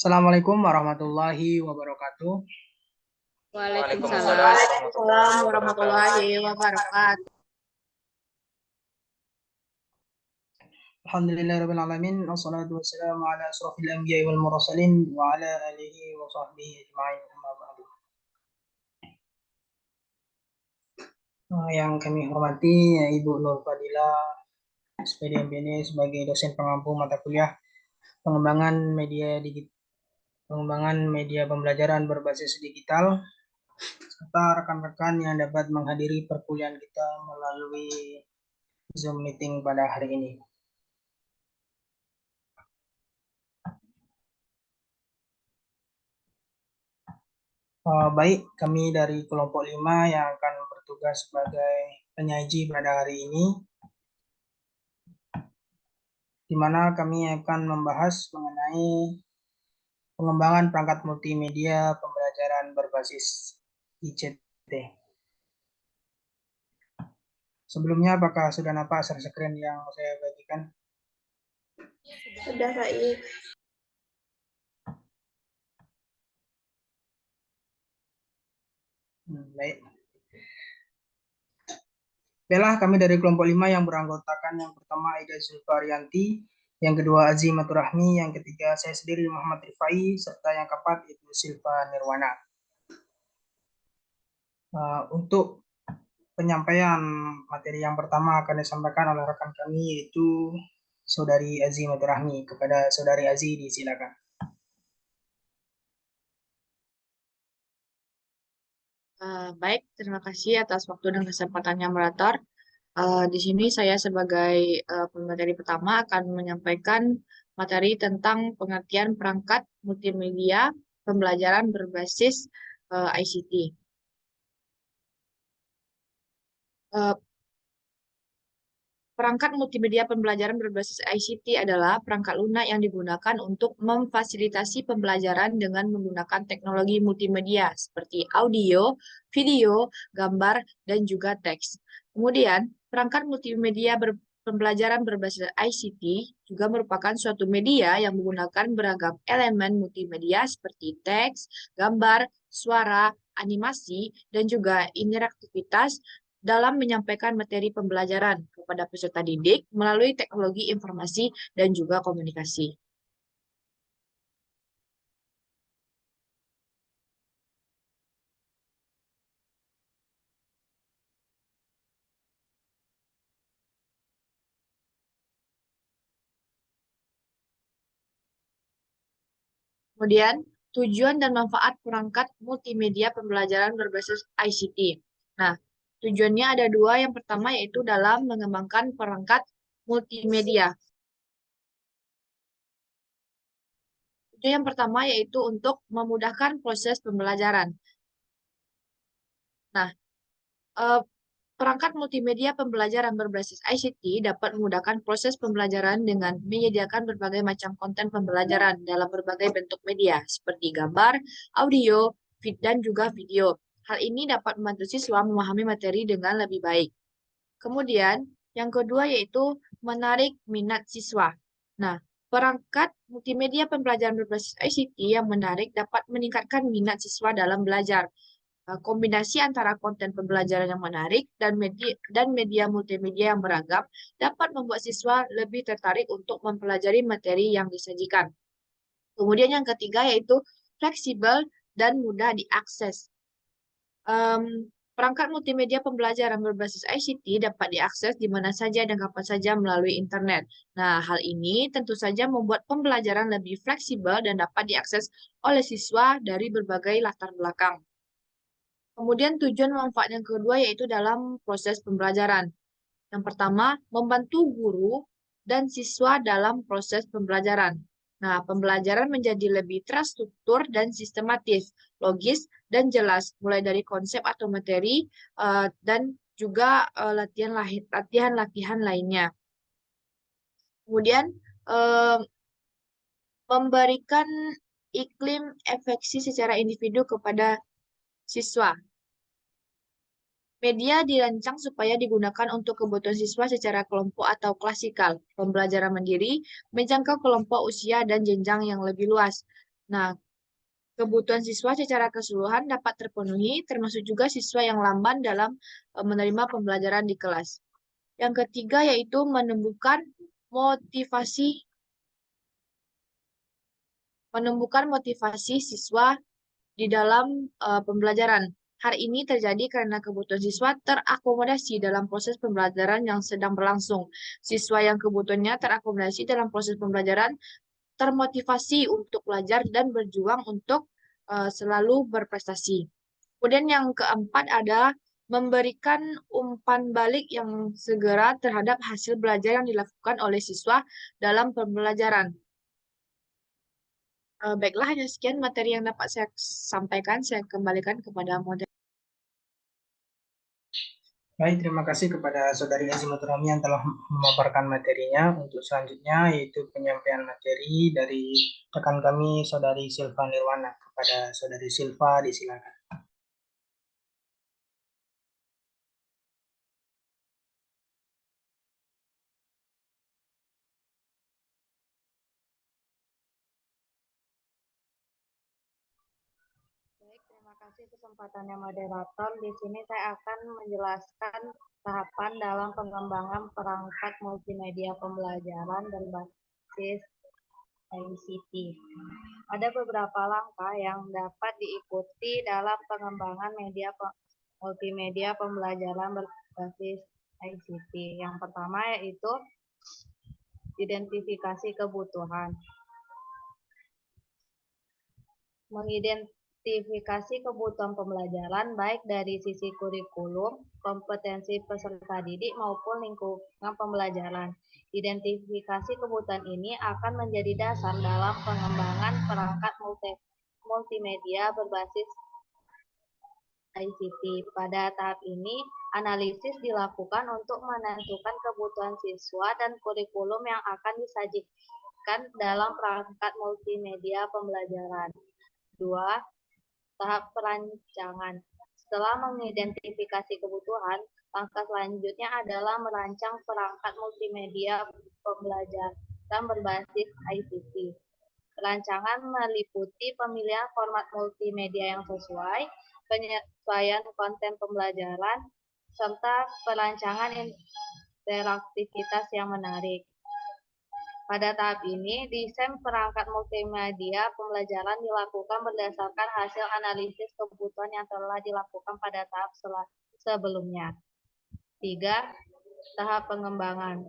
Assalamualaikum warahmatullahi wabarakatuh. Waalaikumsalam warahmatullahi wabarakatuh. Alhamdulillahirabbil alamin wassalatu wassalamu ala asrofil anbiya'i wal mursalin wa ala alihi wa sahbihi ajma'in amma ba'du. Yang kami hormati Ibu Nur Fadila SPD MPD sebagai dosen pengampu mata kuliah pengembangan media pembelajaran berbasis digital serta rekan-rekan yang dapat menghadiri perkuliahan kita melalui Zoom meeting pada hari ini. Baik, kami dari kelompok 5 yang akan bertugas sebagai penyaji pada hari ini, di mana kami akan membahas mengenai pengembangan perangkat multimedia pembelajaran berbasis ICT. Sebelumnya, apakah sudah nampak share screen yang saya bagikan? Sudah, Said. Baik. Baiklah, kami dari kelompok 5 yang beranggotakan yang pertama Aida Zulfarianti, yang kedua Azimatur Rahmi, yang ketiga saya sendiri Muhammad Rifai, serta yang keempat itu Silva Nirwana. Untuk penyampaian materi yang pertama akan disampaikan oleh rekan kami yaitu Saudari Azimatur Rahmi. Kepada Saudari Azi disilakan. Baik, terima kasih atas waktu dan kesempatannya moderator. Di sini saya sebagai pemateri pertama akan menyampaikan materi tentang pengertian perangkat multimedia pembelajaran berbasis ICT. Perangkat multimedia pembelajaran berbasis ICT adalah perangkat lunak yang digunakan untuk memfasilitasi pembelajaran dengan menggunakan teknologi multimedia seperti audio, video, gambar, dan juga teks. Kemudian, perangkat multimedia pembelajaran berbasis ICT juga merupakan suatu media yang menggunakan beragam elemen multimedia seperti teks, gambar, suara, animasi, dan juga interaktivitas dalam menyampaikan materi pembelajaran kepada peserta didik melalui teknologi informasi dan juga komunikasi. Kemudian, tujuan dan manfaat perangkat multimedia pembelajaran berbasis ICT. Nah, tujuannya ada dua. Yang pertama yaitu dalam mengembangkan perangkat multimedia. Tujuan yang pertama yaitu untuk memudahkan proses pembelajaran. Nah, perangkat multimedia pembelajaran berbasis ICT dapat memudahkan proses pembelajaran dengan menyediakan berbagai macam konten pembelajaran dalam berbagai bentuk media, seperti gambar, audio, dan juga video. Hal ini dapat membantu siswa memahami materi dengan lebih baik. Kemudian, yang kedua yaitu menarik minat siswa. Nah, perangkat multimedia pembelajaran berbasis ICT yang menarik dapat meningkatkan minat siswa dalam belajar. Kombinasi antara konten pembelajaran yang menarik dan media multimedia yang beragam dapat membuat siswa lebih tertarik untuk mempelajari materi yang disajikan. Kemudian yang ketiga yaitu fleksibel dan mudah diakses. Perangkat multimedia pembelajaran berbasis ICT dapat diakses di mana saja dan kapan saja melalui internet. Nah, hal ini tentu saja membuat pembelajaran lebih fleksibel dan dapat diakses oleh siswa dari berbagai latar belakang. Kemudian tujuan manfaat yang kedua yaitu dalam proses pembelajaran. Yang pertama, membantu guru dan siswa dalam proses pembelajaran. Nah, pembelajaran menjadi lebih terstruktur dan sistematis, logis, dan jelas, mulai dari konsep atau materi dan juga latihan-latihan lainnya. Kemudian, memberikan iklim efeksi secara individu kepada siswa. Media dirancang supaya digunakan untuk kebutuhan siswa secara kelompok atau klasikal. Pembelajaran mandiri menjangkau kelompok usia dan jenjang yang lebih luas. Nah, kebutuhan siswa secara keseluruhan dapat terpenuhi, termasuk juga siswa yang lamban dalam menerima pembelajaran di kelas. Yang ketiga yaitu menumbuhkan motivasi siswa di dalam pembelajaran. Hal ini terjadi karena kebutuhan siswa terakomodasi dalam proses pembelajaran yang sedang berlangsung. Siswa yang kebutuhannya terakomodasi dalam proses pembelajaran termotivasi untuk belajar dan berjuang untuk selalu berprestasi. Kemudian yang keempat ada memberikan umpan balik yang segera terhadap hasil belajar yang dilakukan oleh siswa dalam pembelajaran. Baiklah, hanya sekian materi yang dapat saya sampaikan. Saya kembalikan kepada moderator. Baik, terima kasih kepada Saudari Azimatur Rahmi yang telah memaparkan materinya. Untuk selanjutnya yaitu penyampaian materi dari rekan kami Saudari Silva Nirwana. Kepada Saudari Silva, disilakan. Baik, terima kasih kesempatannya moderator. Di sini saya akan menjelaskan tahapan dalam pengembangan perangkat multimedia pembelajaran berbasis ICT. Ada beberapa langkah yang dapat diikuti dalam pengembangan multimedia pembelajaran berbasis ICT. Yang pertama yaitu identifikasi kebutuhan. Mengidentifikasi kebutuhan pembelajaran baik dari sisi kurikulum, kompetensi peserta didik maupun lingkungan pembelajaran. Identifikasi kebutuhan ini akan menjadi dasar dalam pengembangan perangkat multimedia berbasis ICT. Pada tahap ini, analisis dilakukan untuk menentukan kebutuhan siswa dan kurikulum yang akan disajikan dalam perangkat multimedia pembelajaran. 2. Tahap perancangan. Setelah mengidentifikasi kebutuhan, langkah selanjutnya adalah merancang perangkat multimedia pembelajaran berbasis ICT. Perancangan meliputi pemilihan format multimedia yang sesuai, penyesuaian konten pembelajaran, serta perancangan interaktivitas yang menarik. Pada tahap ini, desain perangkat multimedia pembelajaran dilakukan berdasarkan hasil analisis kebutuhan yang telah dilakukan pada tahap sebelumnya. 3. Tahap pengembangan.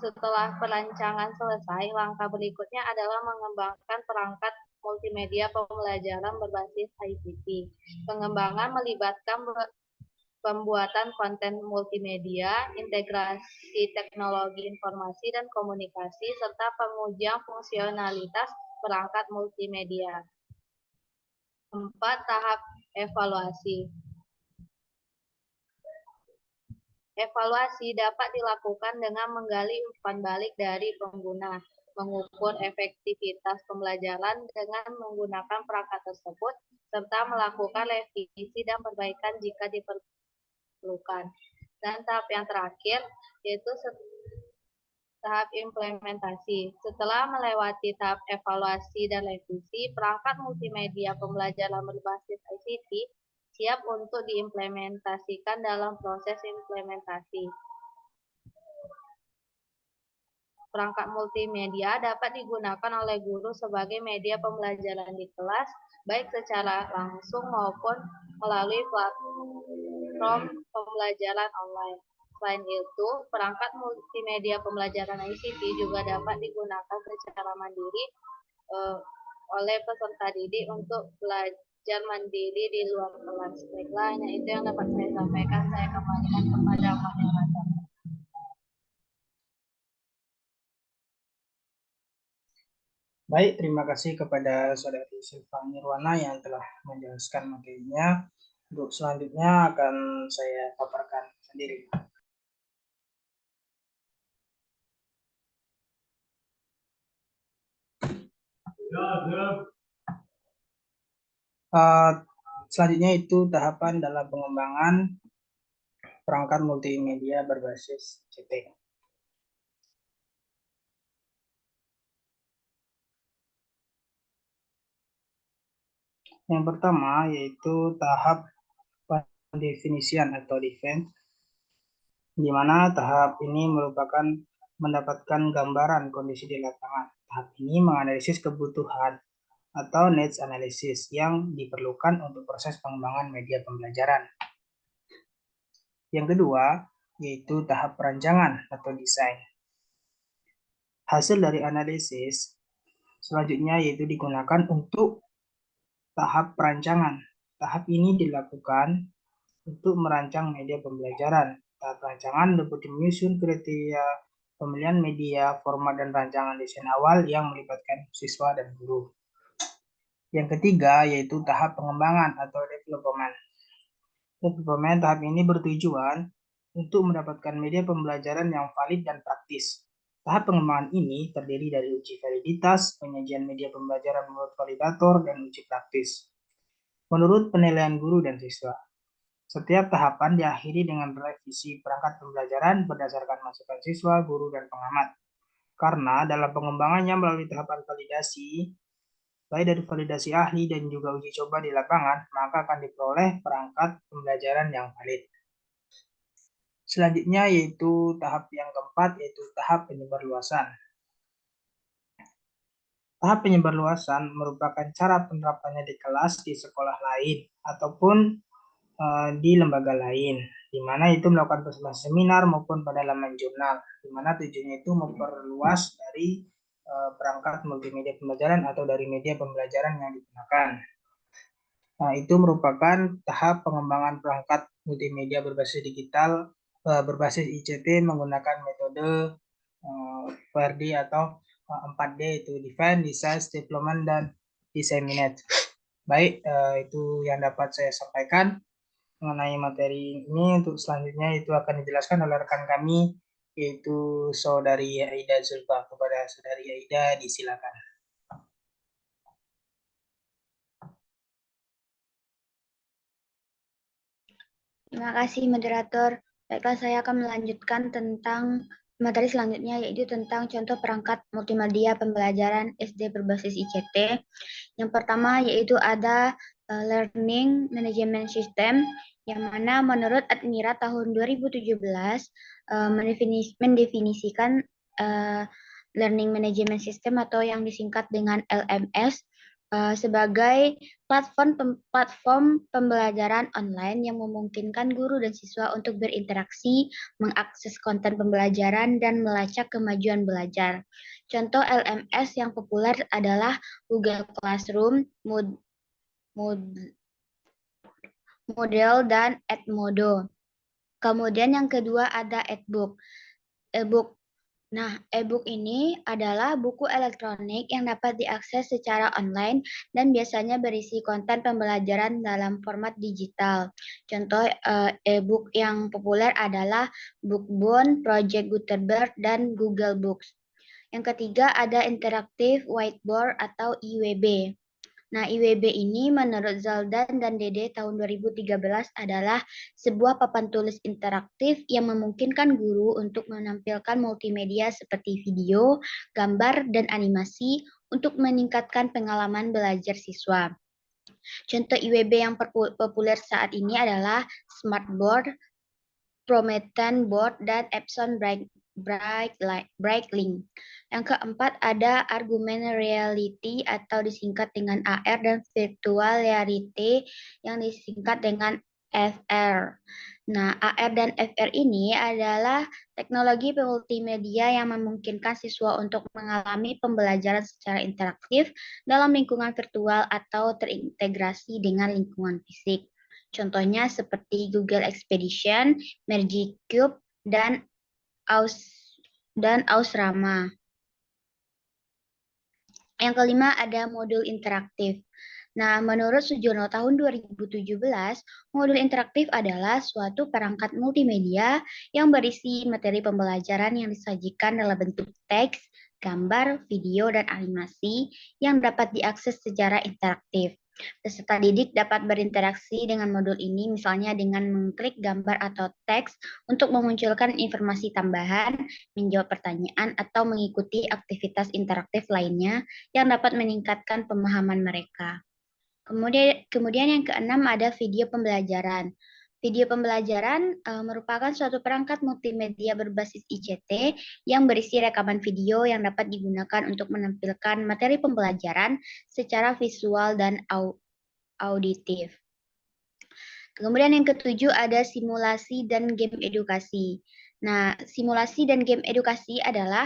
Setelah perancangan selesai, langkah berikutnya adalah mengembangkan perangkat multimedia pembelajaran berbasis ICT. Pengembangan melibatkan pembuatan konten multimedia, integrasi teknologi informasi dan komunikasi, serta pengujian fungsionalitas perangkat multimedia. 4. Tahap evaluasi. Evaluasi dapat dilakukan dengan menggali umpan balik dari pengguna, mengukur efektivitas pembelajaran dengan menggunakan perangkat tersebut, serta melakukan revisi dan perbaikan jika diperlukan. Dan tahap yang terakhir yaitu tahap implementasi. Setelah melewati tahap evaluasi dan revisi, perangkat multimedia pembelajaran berbasis ICT siap untuk diimplementasikan dalam proses implementasi. Perangkat multimedia dapat digunakan oleh guru sebagai media pembelajaran di kelas, baik secara langsung maupun melalui platform pembelajaran online. Selain itu, perangkat multimedia pembelajaran ICT juga dapat digunakan secara mandiri oleh peserta didik untuk belajar mandiri di luar kelas. Baiklah, hanya itu yang dapat saya sampaikan. Saya kembalikan kepada moderator. Baik, terima kasih kepada Saudari Silva Nirwana yang telah menjelaskan materinya. Untuk selanjutnya akan saya paparkan sendiri. Selanjutnya itu tahapan dalam pengembangan perangkat multimedia berbasis ICT. Yang pertama yaitu tahap pendefinisian atau define, di mana tahap ini merupakan mendapatkan gambaran kondisi di lapangan. Tahap ini menganalisis kebutuhan atau needs analysis yang diperlukan untuk proses pengembangan media pembelajaran. Yang kedua, yaitu tahap perancangan atau desain. Hasil dari analisis selanjutnya yaitu digunakan untuk tahap perancangan. Tahap ini dilakukan untuk merancang media pembelajaran. Tahap perancangan meliputi menyusun kriteria pemilihan media, format, dan rancangan desain awal yang melibatkan siswa dan guru. Yang ketiga yaitu tahap pengembangan atau development. Development tahap ini bertujuan untuk mendapatkan media pembelajaran yang valid dan praktis. Tahap pengembangan ini terdiri dari uji validitas, penyajian media pembelajaran menurut validator, dan uji praktis menurut penilaian guru dan siswa. Setiap tahapan diakhiri dengan revisi perangkat pembelajaran berdasarkan masukan siswa, guru, dan pengamat. Karena dalam pengembangannya melalui tahapan validasi, baik dari validasi ahli dan juga uji coba di lapangan, maka akan diperoleh perangkat pembelajaran yang valid. Selanjutnya yaitu tahap yang keempat, yaitu tahap penyebarluasan. Tahap penyebarluasan merupakan cara penerapannya di kelas, di sekolah lain, ataupun di lembaga lain, di mana itu melakukan presentasi seminar maupun pada laman jurnal, di mana tujuannya itu memperluas dari perangkat multimedia pembelajaran atau dari media pembelajaran yang digunakan. Nah, itu merupakan tahap pengembangan perangkat multimedia berbasis digital, berbasis ICT menggunakan metode PRD atau 4D, itu Define, Design, Development, dan Disseminate. Baik, itu yang dapat saya sampaikan mengenai materi ini. Untuk selanjutnya itu akan dijelaskan oleh rekan kami, yaitu Saudari Aida Zulfa. Kepada Saudari Aida, disilakan. Terima kasih, moderator. Baiklah, saya akan melanjutkan tentang materi selanjutnya, yaitu tentang contoh perangkat multimedia pembelajaran SD berbasis ICT. Yang pertama yaitu ada Learning Management System, yang mana menurut Admira tahun 2017 mendefinisikan Learning Management System atau yang disingkat dengan LMS sebagai platform pembelajaran online yang memungkinkan guru dan siswa untuk berinteraksi, mengakses konten pembelajaran, dan melacak kemajuan belajar. Contoh LMS yang populer adalah Google Classroom, Moodle, dan Edmodo. Kemudian yang kedua ada e-book. Nah, e-book ini adalah buku elektronik yang dapat diakses secara online dan biasanya berisi konten pembelajaran dalam format digital. Contoh e-book yang populer adalah Bookbound, Project Gutenberg, dan Google Books. Yang ketiga ada Interactive Whiteboard atau IWB. Nah, IWB ini menurut Zaldan dan Dede tahun 2013 adalah sebuah papan tulis interaktif yang memungkinkan guru untuk menampilkan multimedia seperti video, gambar, dan animasi untuk meningkatkan pengalaman belajar siswa. Contoh IWB yang populer saat ini adalah Smartboard, Promethean Board, dan Epson Breitling. Yang keempat ada argumen reality atau disingkat dengan AR, dan virtual reality yang disingkat dengan VR. Nah, AR dan VR ini adalah teknologi multimedia yang memungkinkan siswa untuk mengalami pembelajaran secara interaktif dalam lingkungan virtual atau terintegrasi dengan lingkungan fisik. Contohnya seperti Google Expedition, Magic Cube, dan Ausrama. Yang kelima ada modul interaktif. Nah, menurut Sujono tahun 2017, modul interaktif adalah suatu perangkat multimedia yang berisi materi pembelajaran yang disajikan dalam bentuk teks, gambar, video, dan animasi yang dapat diakses secara interaktif. Peserta didik dapat berinteraksi dengan modul ini misalnya dengan mengklik gambar atau teks untuk memunculkan informasi tambahan, menjawab pertanyaan, atau mengikuti aktivitas interaktif lainnya yang dapat meningkatkan pemahaman mereka. Kemudian yang keenam ada video pembelajaran. Video pembelajaran merupakan suatu perangkat multimedia berbasis ICT yang berisi rekaman video yang dapat digunakan untuk menampilkan materi pembelajaran secara visual dan auditif. Kemudian yang ketujuh ada simulasi dan game edukasi. Nah, simulasi dan game edukasi adalah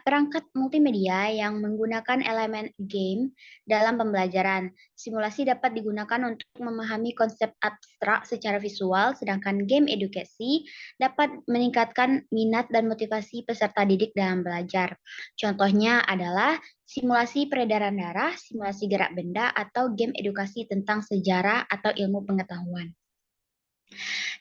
perangkat multimedia yang menggunakan elemen game dalam pembelajaran. Simulasi dapat digunakan untuk memahami konsep abstrak secara visual, sedangkan game edukasi dapat meningkatkan minat dan motivasi peserta didik dalam belajar. Contohnya adalah simulasi peredaran darah, simulasi gerak benda, atau game edukasi tentang sejarah atau ilmu pengetahuan.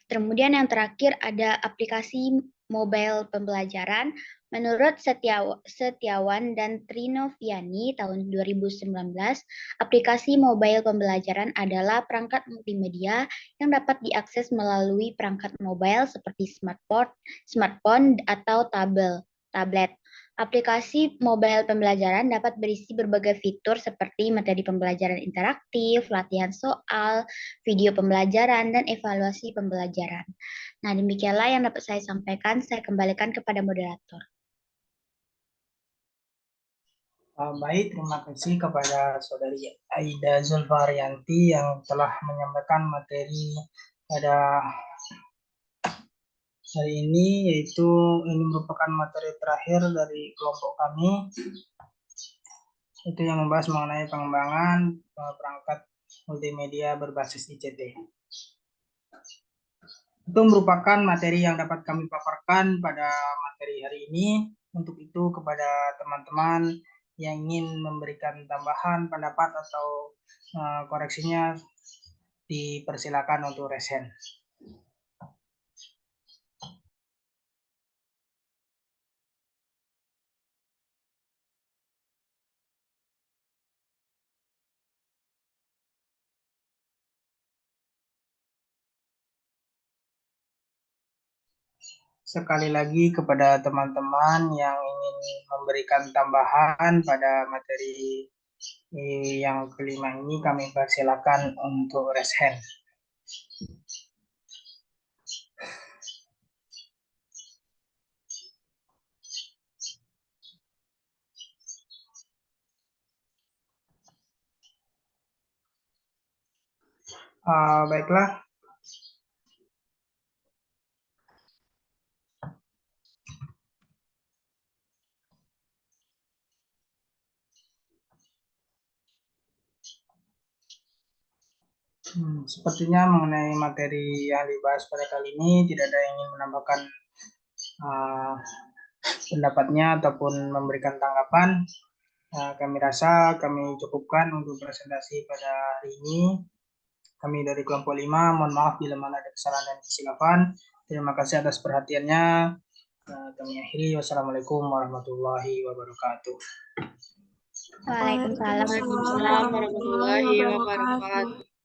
Kemudian yang terakhir ada aplikasi mobile pembelajaran. Menurut Setiawan dan Trinoviani tahun 2019, aplikasi mobile pembelajaran adalah perangkat multimedia yang dapat diakses melalui perangkat mobile seperti smartphone atau tablet. Aplikasi mobile pembelajaran dapat berisi berbagai fitur seperti materi pembelajaran interaktif, latihan soal, video pembelajaran, dan evaluasi pembelajaran. Nah, demikianlah yang dapat saya sampaikan. Saya kembalikan kepada moderator. Baik, terima kasih kepada Saudari Aida Zulfarianti yang telah menyampaikan materi pada hari ini, yaitu ini merupakan materi terakhir dari kelompok kami, itu yang membahas mengenai pengembangan perangkat multimedia berbasis ICT. Itu merupakan materi yang dapat kami paparkan pada materi hari ini. Untuk itu kepada teman-teman yang ingin memberikan tambahan pendapat atau koreksinya, dipersilakan untuk raise hand. Sekali lagi kepada teman-teman yang ingin memberikan tambahan pada materi yang kelima ini, kami persilakan untuk raise hand. Baiklah. Sepertinya mengenai materi yang dibahas pada kali ini tidak ada yang ingin menambahkan pendapatnya ataupun memberikan tanggapan. Kami rasa kami cukupkan untuk presentasi pada hari ini. Kami dari kelompok 5, mohon maaf bila mana ada kesalahan dan kesilapan. Terima kasih atas perhatiannya. Kami akhiri. Wassalamualaikum warahmatullahi wabarakatuh. Waalaikumsalam warahmatullahi wabarakatuh.